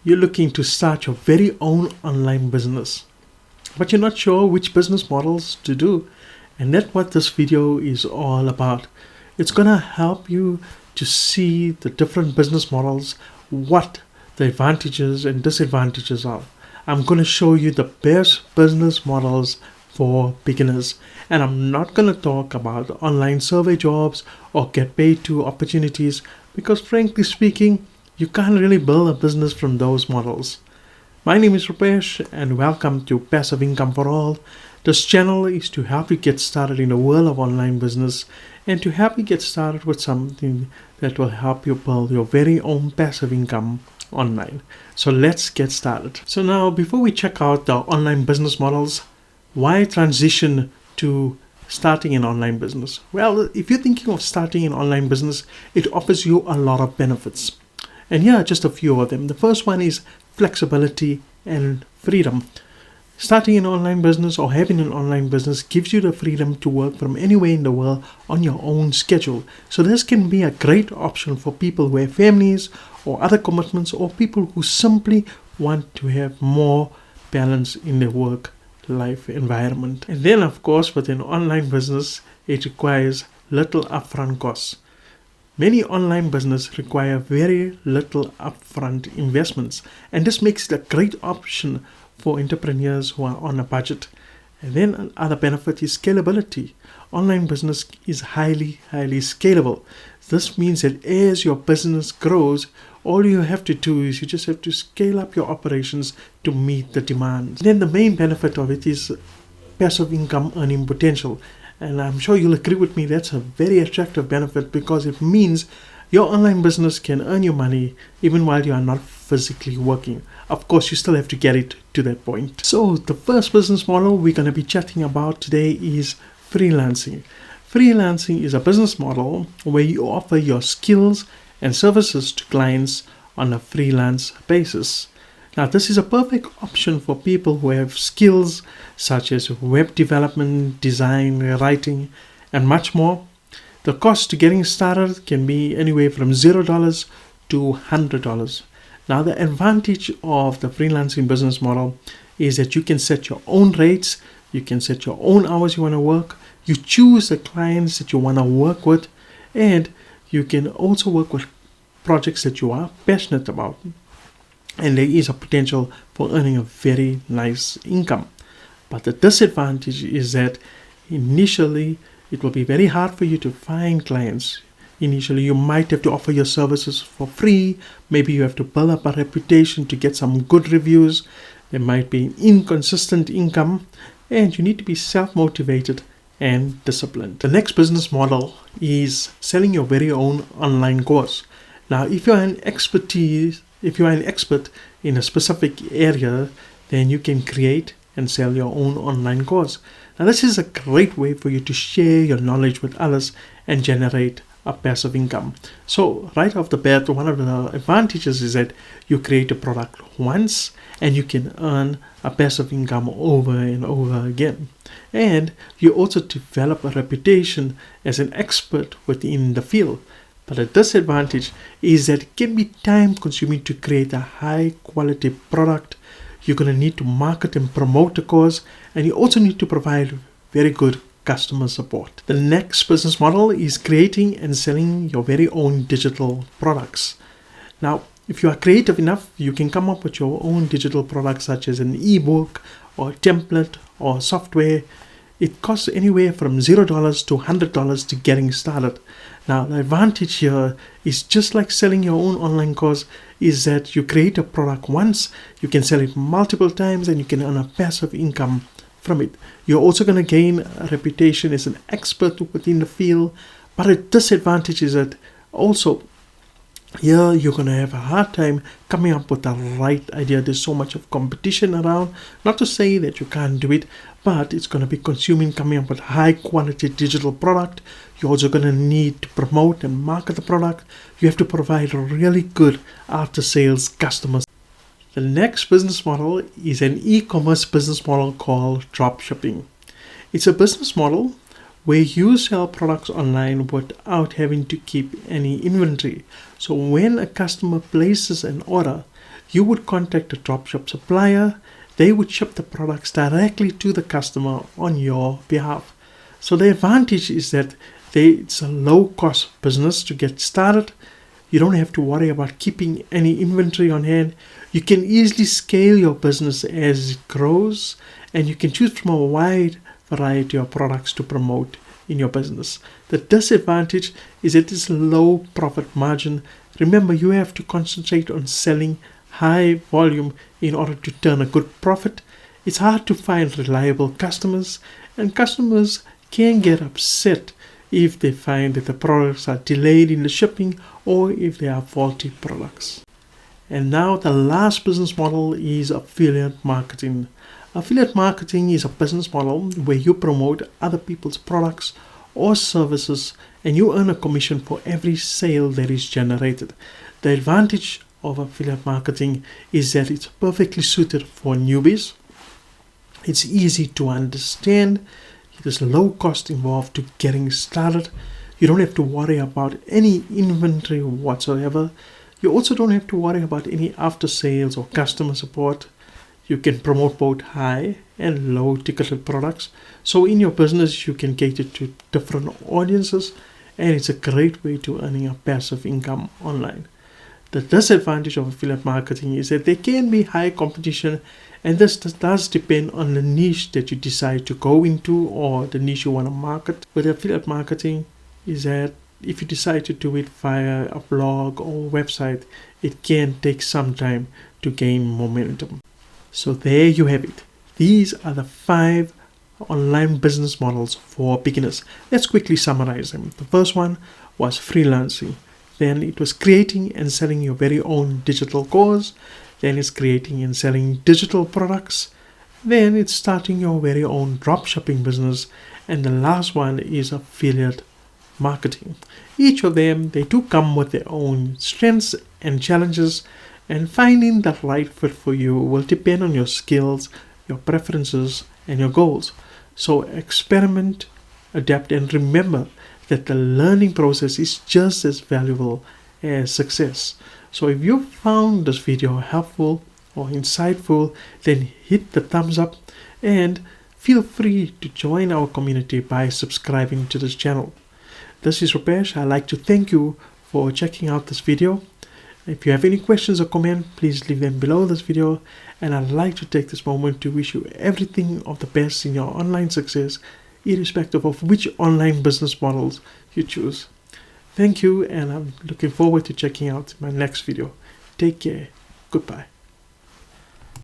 You're looking to start your very own online business, but you're not sure which business models to do. And that's what this video is all about. It's gonna help you to see the different business models, what the advantages and disadvantages are. I'm gonna show you the best business models for beginners. And I'm not gonna talk about online survey jobs or get paid to opportunities, because frankly speaking, you can't really build a business from those models. My name is Rupesh and welcome to Passive Income for All. This channel is to help you get started in the world of online business and to help you get started with something that will help you build your very own passive income online. So let's get started. So now, before we check out the online business models, why transition to starting an online business? Well, if you're thinking of starting an online business, it offers you a lot of benefits. And here are just a few of them. The first one is flexibility and freedom. Starting an online business or having an online business gives you the freedom to work from anywhere in the world on your own schedule. So this can be a great option for people who have families or other commitments, or people who simply want to have more balance in their work-life environment. And then, of course, with an online business, it requires little upfront costs. Many online businesses require very little upfront investments, and this makes it a great option for entrepreneurs who are on a budget. And then another benefit is scalability. Online business is highly scalable. This means that as your business grows, all you have to do is you just have to scale up your operations to meet the demand. Then the main benefit of it is passive income earning potential. And I'm sure you'll agree with me, that's a very attractive benefit, because it means your online business can earn you money even while you are not physically working. Of course, you still have to get it to that point. So the first business model we're going to be chatting about today is freelancing. Freelancing is a business model where you offer your skills and services to clients on a freelance basis. Now, this is a perfect option for people who have skills such as web development, design, writing, and much more. The cost to getting started can be anywhere from $0 to $100. Now, the advantage of the freelancing business model is that you can set your own rates, you can set your own hours you want to work, you choose the clients that you want to work with, and you can also work with projects that you are passionate about. And there is a potential for earning a very nice income. But the disadvantage is that initially it will be very hard for you to find clients. Initially, you might have to offer your services for free. Maybe you have to build up a reputation to get some good reviews. There might be an inconsistent income, and you need to be self-motivated and disciplined. The next business model is selling your very own online course. Now, if you're an expert in a specific area, then you can create and sell your own online course. Now, this is a great way for you to share your knowledge with others and generate a passive income. So right off the bat, one of the advantages is that you create a product once and you can earn a passive income over and over again. And you also develop a reputation as an expert within the field. But the disadvantage is that it can be time consuming to create a high quality product. You're going to need to market and promote the course, and you also need to provide very good customer support. The next business model is creating and selling your very own digital products. Now, if you are creative enough, you can come up with your own digital products such as an ebook or a template or software. It costs anywhere from $0 to $100 to getting started. Now, the advantage here is just like selling your own online course, is that you create a product once, you can sell it multiple times, and you can earn a passive income from it. You're also going to gain a reputation as an expert within the field, but a disadvantage is that also here you're going to have a hard time coming up with the right idea. There's so much of competition around. Not to say that you can't do it, but it's going to be consuming coming up with high quality digital product. You're also going to need to promote and market the product. You have to provide a really good after sales customers. The next business model is an e-commerce business model called dropshipping. It's a business model where you sell products online without having to keep any inventory. So when a customer places an order, You would contact a dropship supplier. They would ship the products directly to the customer on your behalf. So the advantage is that it's a low-cost business to get started. You don't have to worry about keeping any inventory on hand. You can easily scale your business as it grows, and you can choose from a wide variety of products to promote in your business. The disadvantage is that it's low profit margin. Remember, you have to concentrate on selling high volume in order to turn a good profit. It's hard to find reliable customers, and customers can get upset if they find that the products are delayed in the shipping or if they are faulty products. And now the last business model is affiliate marketing. Affiliate marketing is a business model where you promote other people's products or services and you earn a commission for every sale that is generated. The advantage of affiliate marketing is that it's perfectly suited for newbies. It's easy to understand. There's low cost involved to getting started. You don't have to worry about any inventory whatsoever. You also don't have to worry about any after sales or customer support. You can promote both high and low ticketed products. So in your business, you can cater to different audiences, and it's a great way to earning a passive income online. The disadvantage of affiliate marketing is that there can be high competition, and this does depend on the niche that you decide to go into or the niche you want to market. With affiliate marketing is that if you decide to do it via a blog or website, it can take some time to gain momentum. So there you have it. These are the 5 online business models for beginners. Let's quickly summarize them. The first one was freelancing. Then it was creating and selling your very own digital course. Then it's creating and selling digital products. Then it's starting your very own dropshipping business. And the last one is affiliate marketing. Each of them, they do come with their own strengths and challenges, and finding the right fit for you will depend on your skills, your preferences, and your goals. So experiment, adapt, and remember that the learning process is just as valuable as success. So if you found this video helpful or insightful, then hit the thumbs up and feel free to join our community by subscribing to this channel. This is Rupesh. I'd like to thank you for checking out this video. If you have any questions or comments, please leave them below this video. And I'd like to take this moment to wish you everything of the best in your online success, irrespective of which online business models you choose. Thank you, and I'm looking forward to checking out my next video. Take care. Goodbye.